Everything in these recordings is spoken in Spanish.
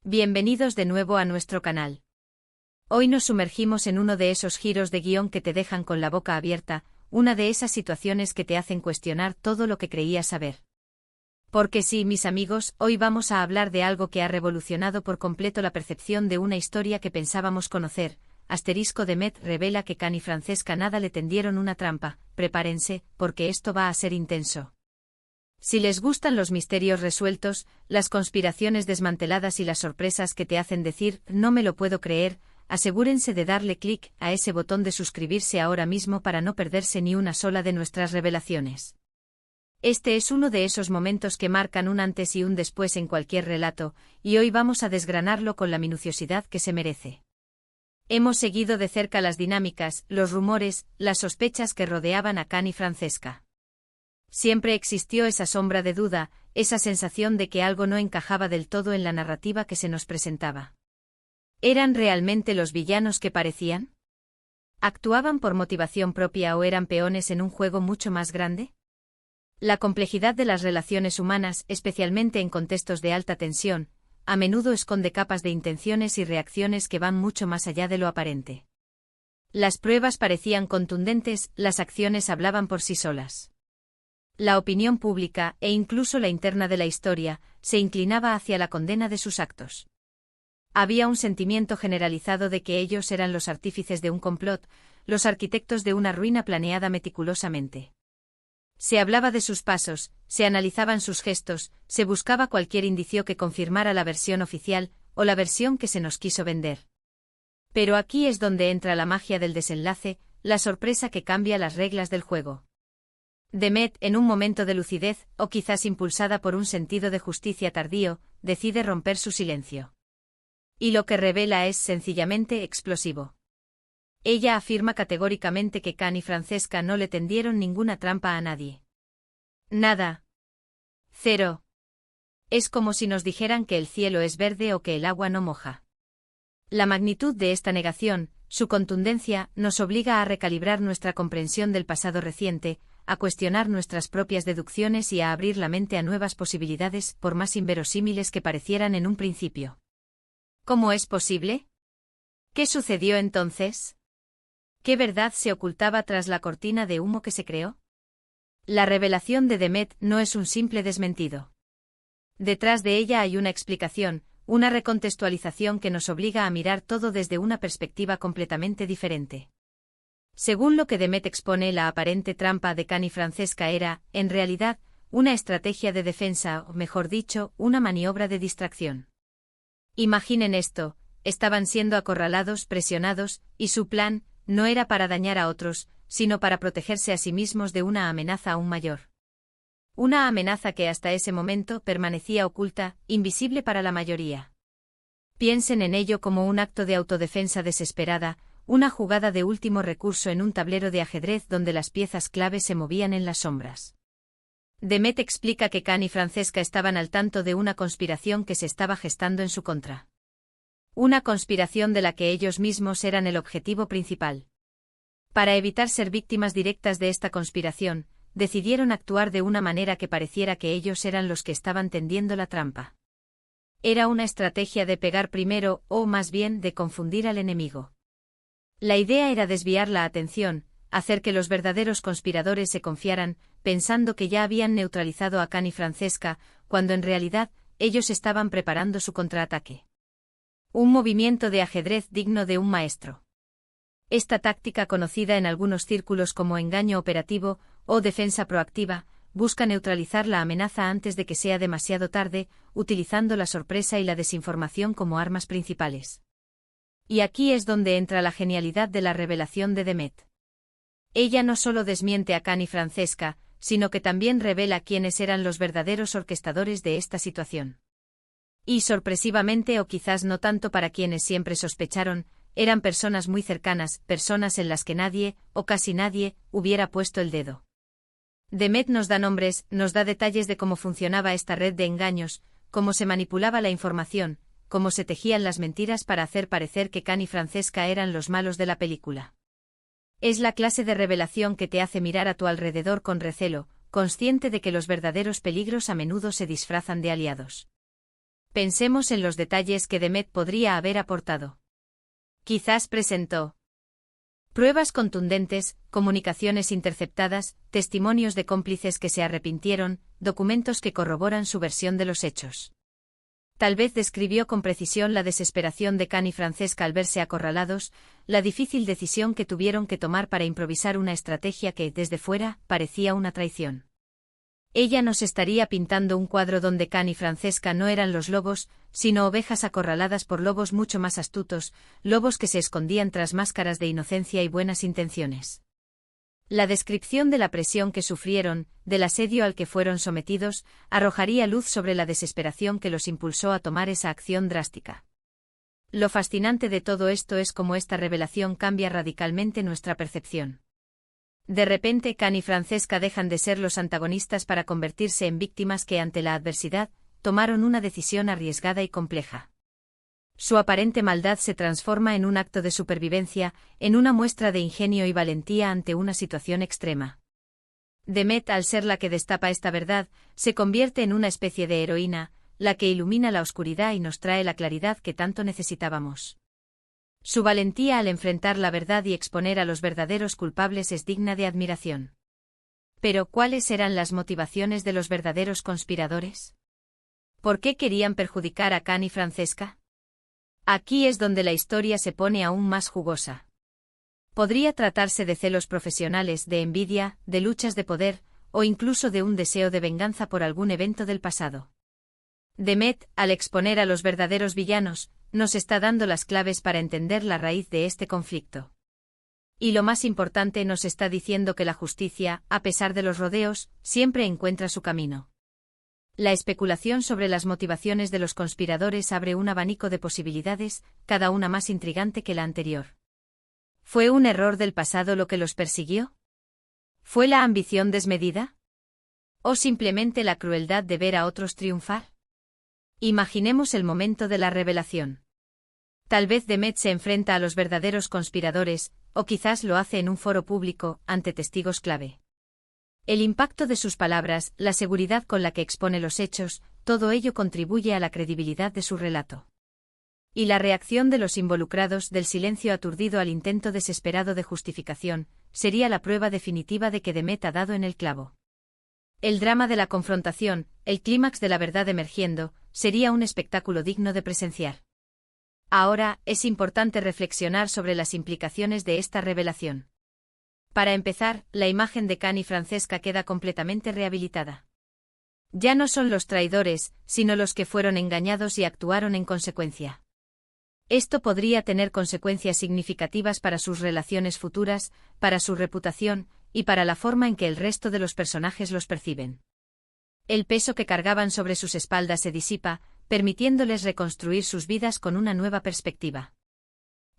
Bienvenidos de nuevo a nuestro canal. Hoy nos sumergimos en uno de esos giros de guión que te dejan con la boca abierta, una de esas situaciones que te hacen cuestionar todo lo que creías saber. Porque sí, mis amigos, hoy vamos a hablar de algo que ha revolucionado por completo la percepción de una historia que pensábamos conocer. Demet revela que Khan y Francesca nada le tendieron una trampa. Prepárense, porque esto va a ser intenso. Si les gustan los misterios resueltos, las conspiraciones desmanteladas y las sorpresas que te hacen decir «no me lo puedo creer», asegúrense de darle clic a ese botón de suscribirse ahora mismo para no perderse ni una sola de nuestras revelaciones. Este es uno de esos momentos que marcan un antes y un después en cualquier relato, y hoy vamos a desgranarlo con la minuciosidad que se merece. Hemos seguido de cerca las dinámicas, los rumores, las sospechas que rodeaban a Khan y Francesca. Siempre existió esa sombra de duda, esa sensación de que algo no encajaba del todo en la narrativa que se nos presentaba. ¿Eran realmente los villanos que parecían? ¿Actuaban por motivación propia o eran peones en un juego mucho más grande? La complejidad de las relaciones humanas, especialmente en contextos de alta tensión, a menudo esconde capas de intenciones y reacciones que van mucho más allá de lo aparente. Las pruebas parecían contundentes, las acciones hablaban por sí solas. La opinión pública, e incluso la interna de la historia, se inclinaba hacia la condena de sus actos. Había un sentimiento generalizado de que ellos eran los artífices de un complot, los arquitectos de una ruina planeada meticulosamente. Se hablaba de sus pasos, se analizaban sus gestos, se buscaba cualquier indicio que confirmara la versión oficial, o la versión que se nos quiso vender. Pero aquí es donde entra la magia del desenlace, la sorpresa que cambia las reglas del juego. Demet, en un momento de lucidez, o quizás impulsada por un sentido de justicia tardío, decide romper su silencio. Y lo que revela es sencillamente explosivo. Ella afirma categóricamente que Khan y Francesca no le tendieron ninguna trampa a nadie. Nada. Cero. Es como si nos dijeran que el cielo es verde o que el agua no moja. La magnitud de esta negación, su contundencia, nos obliga a recalibrar nuestra comprensión del pasado reciente, a cuestionar nuestras propias deducciones y a abrir la mente a nuevas posibilidades, por más inverosímiles que parecieran en un principio. ¿Cómo es posible? ¿Qué sucedió entonces? ¿Qué verdad se ocultaba tras la cortina de humo que se creó? La revelación de Demet no es un simple desmentido. Detrás de ella hay una explicación, una recontextualización que nos obliga a mirar todo desde una perspectiva completamente diferente. Según lo que Demet expone, la aparente trampa de Khan y Francesca era, en realidad, una estrategia de defensa, o mejor dicho, una maniobra de distracción. Imaginen esto, estaban siendo acorralados, presionados, y su plan, no era para dañar a otros, sino para protegerse a sí mismos de una amenaza aún mayor. Una amenaza que hasta ese momento permanecía oculta, invisible para la mayoría. Piensen en ello como un acto de autodefensa desesperada, una jugada de último recurso en un tablero de ajedrez donde las piezas clave se movían en las sombras. Demet explica que Khan y Francesca estaban al tanto de una conspiración que se estaba gestando en su contra. Una conspiración de la que ellos mismos eran el objetivo principal. Para evitar ser víctimas directas de esta conspiración, decidieron actuar de una manera que pareciera que ellos eran los que estaban tendiendo la trampa. Era una estrategia de pegar primero, o más bien de confundir al enemigo. La idea era desviar la atención, hacer que los verdaderos conspiradores se confiaran, pensando que ya habían neutralizado a Khan y Francesca, cuando en realidad, ellos estaban preparando su contraataque. Un movimiento de ajedrez digno de un maestro. Esta táctica, conocida en algunos círculos como engaño operativo o defensa proactiva, busca neutralizar la amenaza antes de que sea demasiado tarde, utilizando la sorpresa y la desinformación como armas principales. Y aquí es donde entra la genialidad de la revelación de Demet. Ella no solo desmiente a Khan y Francesca, sino que también revela quiénes eran los verdaderos orquestadores de esta situación. Y sorpresivamente, o quizás no tanto para quienes siempre sospecharon, eran personas muy cercanas, personas en las que nadie, o casi nadie, hubiera puesto el dedo. Demet nos da nombres, nos da detalles de cómo funcionaba esta red de engaños, cómo se manipulaba la información, cómo se tejían las mentiras para hacer parecer que Khan y Francesca eran los malos de la película. Es la clase de revelación que te hace mirar a tu alrededor con recelo, consciente de que los verdaderos peligros a menudo se disfrazan de aliados. Pensemos en los detalles que Demet podría haber aportado. Quizás presentó pruebas contundentes, comunicaciones interceptadas, testimonios de cómplices que se arrepintieron, documentos que corroboran su versión de los hechos. Tal vez describió con precisión la desesperación de Khan y Francesca al verse acorralados, la difícil decisión que tuvieron que tomar para improvisar una estrategia que, desde fuera, parecía una traición. Ella nos estaría pintando un cuadro donde Khan y Francesca no eran los lobos, sino ovejas acorraladas por lobos mucho más astutos, lobos que se escondían tras máscaras de inocencia y buenas intenciones. La descripción de la presión que sufrieron, del asedio al que fueron sometidos, arrojaría luz sobre la desesperación que los impulsó a tomar esa acción drástica. Lo fascinante de todo esto es cómo esta revelación cambia radicalmente nuestra percepción. De repente Khan y Francesca dejan de ser los antagonistas para convertirse en víctimas que ante la adversidad, tomaron una decisión arriesgada y compleja. Su aparente maldad se transforma en un acto de supervivencia, en una muestra de ingenio y valentía ante una situación extrema. Demet, al ser la que destapa esta verdad, se convierte en una especie de heroína, la que ilumina la oscuridad y nos trae la claridad que tanto necesitábamos. Su valentía al enfrentar la verdad y exponer a los verdaderos culpables es digna de admiración. Pero, ¿cuáles eran las motivaciones de los verdaderos conspiradores? ¿Por qué querían perjudicar a Khan y Francesca? Aquí es donde la historia se pone aún más jugosa. Podría tratarse de celos profesionales, de envidia, de luchas de poder, o incluso de un deseo de venganza por algún evento del pasado. Demet, al exponer a los verdaderos villanos, nos está dando las claves para entender la raíz de este conflicto. Y lo más importante, nos está diciendo que la justicia, a pesar de los rodeos, siempre encuentra su camino. La especulación sobre las motivaciones de los conspiradores abre un abanico de posibilidades, cada una más intrigante que la anterior. ¿Fue un error del pasado lo que los persiguió? ¿Fue la ambición desmedida? ¿O simplemente la crueldad de ver a otros triunfar? Imaginemos el momento de la revelación. Tal vez Demet se enfrenta a los verdaderos conspiradores, o quizás lo hace en un foro público, ante testigos clave. El impacto de sus palabras, la seguridad con la que expone los hechos, todo ello contribuye a la credibilidad de su relato. Y la reacción de los involucrados, del silencio aturdido al intento desesperado de justificación, sería la prueba definitiva de que Demet ha dado en el clavo. El drama de la confrontación, el clímax de la verdad emergiendo, sería un espectáculo digno de presenciar. Ahora, es importante reflexionar sobre las implicaciones de esta revelación. Para empezar, la imagen de Khan y Francesca queda completamente rehabilitada. Ya no son los traidores, sino los que fueron engañados y actuaron en consecuencia. Esto podría tener consecuencias significativas para sus relaciones futuras, para su reputación, y para la forma en que el resto de los personajes los perciben. El peso que cargaban sobre sus espaldas se disipa, permitiéndoles reconstruir sus vidas con una nueva perspectiva.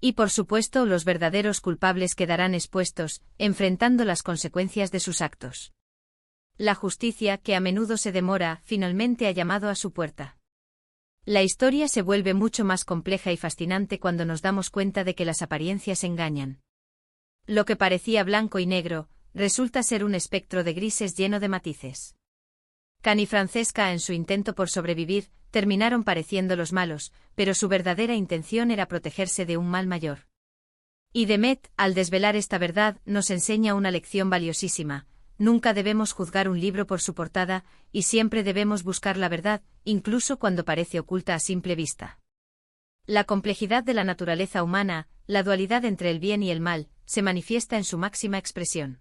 Y por supuesto, los verdaderos culpables quedarán expuestos, enfrentando las consecuencias de sus actos. La justicia, que a menudo se demora, finalmente ha llamado a su puerta. La historia se vuelve mucho más compleja y fascinante cuando nos damos cuenta de que las apariencias engañan. Lo que parecía blanco y negro, resulta ser un espectro de grises lleno de matices. Khan y Francesca, en su intento por sobrevivir, terminaron pareciendo los malos, pero su verdadera intención era protegerse de un mal mayor. Y Demet, al desvelar esta verdad, nos enseña una lección valiosísima: nunca debemos juzgar un libro por su portada, y siempre debemos buscar la verdad, incluso cuando parece oculta a simple vista. La complejidad de la naturaleza humana, la dualidad entre el bien y el mal, se manifiesta en su máxima expresión.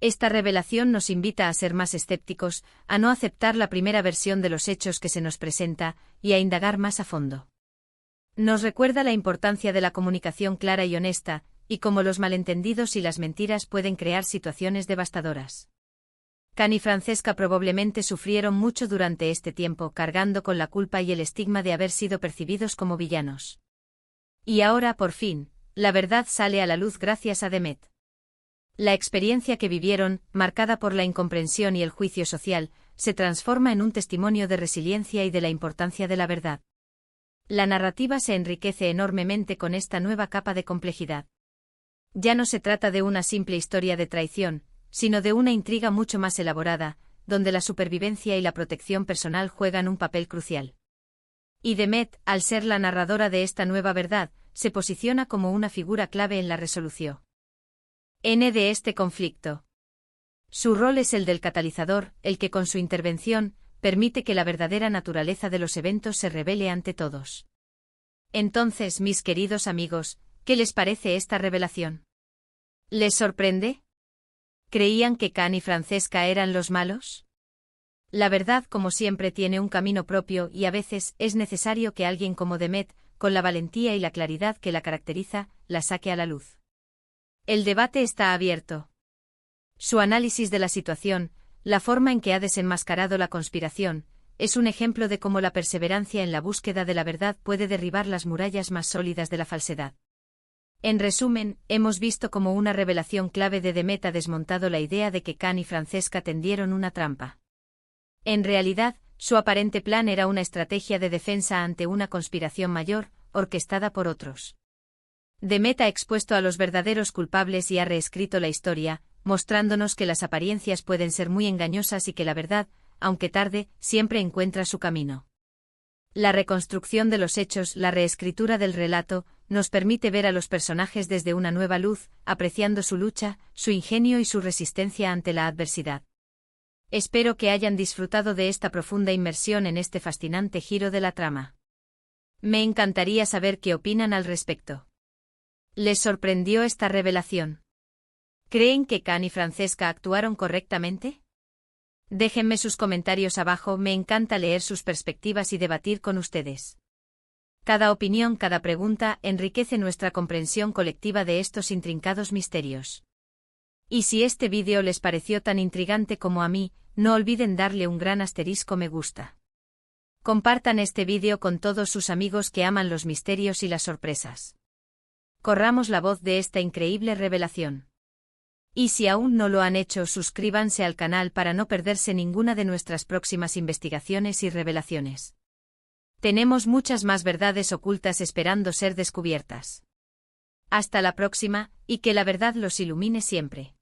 Esta revelación nos invita a ser más escépticos, a no aceptar la primera versión de los hechos que se nos presenta, y a indagar más a fondo. Nos recuerda la importancia de la comunicación clara y honesta, y cómo los malentendidos y las mentiras pueden crear situaciones devastadoras. Khan y Francesca probablemente sufrieron mucho durante este tiempo, cargando con la culpa y el estigma de haber sido percibidos como villanos. Y ahora, por fin, la verdad sale a la luz gracias a Demet. La experiencia que vivieron, marcada por la incomprensión y el juicio social, se transforma en un testimonio de resiliencia y de la importancia de la verdad. La narrativa se enriquece enormemente con esta nueva capa de complejidad. Ya no se trata de una simple historia de traición, sino de una intriga mucho más elaborada, donde la supervivencia y la protección personal juegan un papel crucial. Y Demet, al ser la narradora de esta nueva verdad, se posiciona como una figura clave en la resolución de este conflicto. Su rol es el del catalizador, el que con su intervención, permite que la verdadera naturaleza de los eventos se revele ante todos. Entonces, mis queridos amigos, ¿qué les parece esta revelación? ¿Les sorprende? ¿Creían que Khan y Francesca eran los malos? La verdad, como siempre, tiene un camino propio y a veces es necesario que alguien como Demet, con la valentía y la claridad que la caracteriza, la saque a la luz. El debate está abierto. Su análisis de la situación, la forma en que ha desenmascarado la conspiración, es un ejemplo de cómo la perseverancia en la búsqueda de la verdad puede derribar las murallas más sólidas de la falsedad. En resumen, hemos visto cómo una revelación clave de Demet ha desmontado la idea de que Khan y Francesca tendieron una trampa. En realidad, su aparente plan era una estrategia de defensa ante una conspiración mayor, orquestada por otros. Demet ha expuesto a los verdaderos culpables y ha reescrito la historia, mostrándonos que las apariencias pueden ser muy engañosas y que la verdad, aunque tarde, siempre encuentra su camino. La reconstrucción de los hechos, la reescritura del relato, nos permite ver a los personajes desde una nueva luz, apreciando su lucha, su ingenio y su resistencia ante la adversidad. Espero que hayan disfrutado de esta profunda inmersión en este fascinante giro de la trama. Me encantaría saber qué opinan al respecto. ¿Les sorprendió esta revelación? ¿Creen que Khan y Francesca actuaron correctamente? Déjenme sus comentarios abajo, me encanta leer sus perspectivas y debatir con ustedes. Cada opinión, cada pregunta, enriquece nuestra comprensión colectiva de estos intrincados misterios. Y si este vídeo les pareció tan intrigante como a mí, no olviden darle un gran asterisco me gusta. Compartan este vídeo con todos sus amigos que aman los misterios y las sorpresas. Corramos la voz de esta increíble revelación. Y si aún no lo han hecho, suscríbanse al canal para no perderse ninguna de nuestras próximas investigaciones y revelaciones. Tenemos muchas más verdades ocultas esperando ser descubiertas. Hasta la próxima, y que la verdad los ilumine siempre.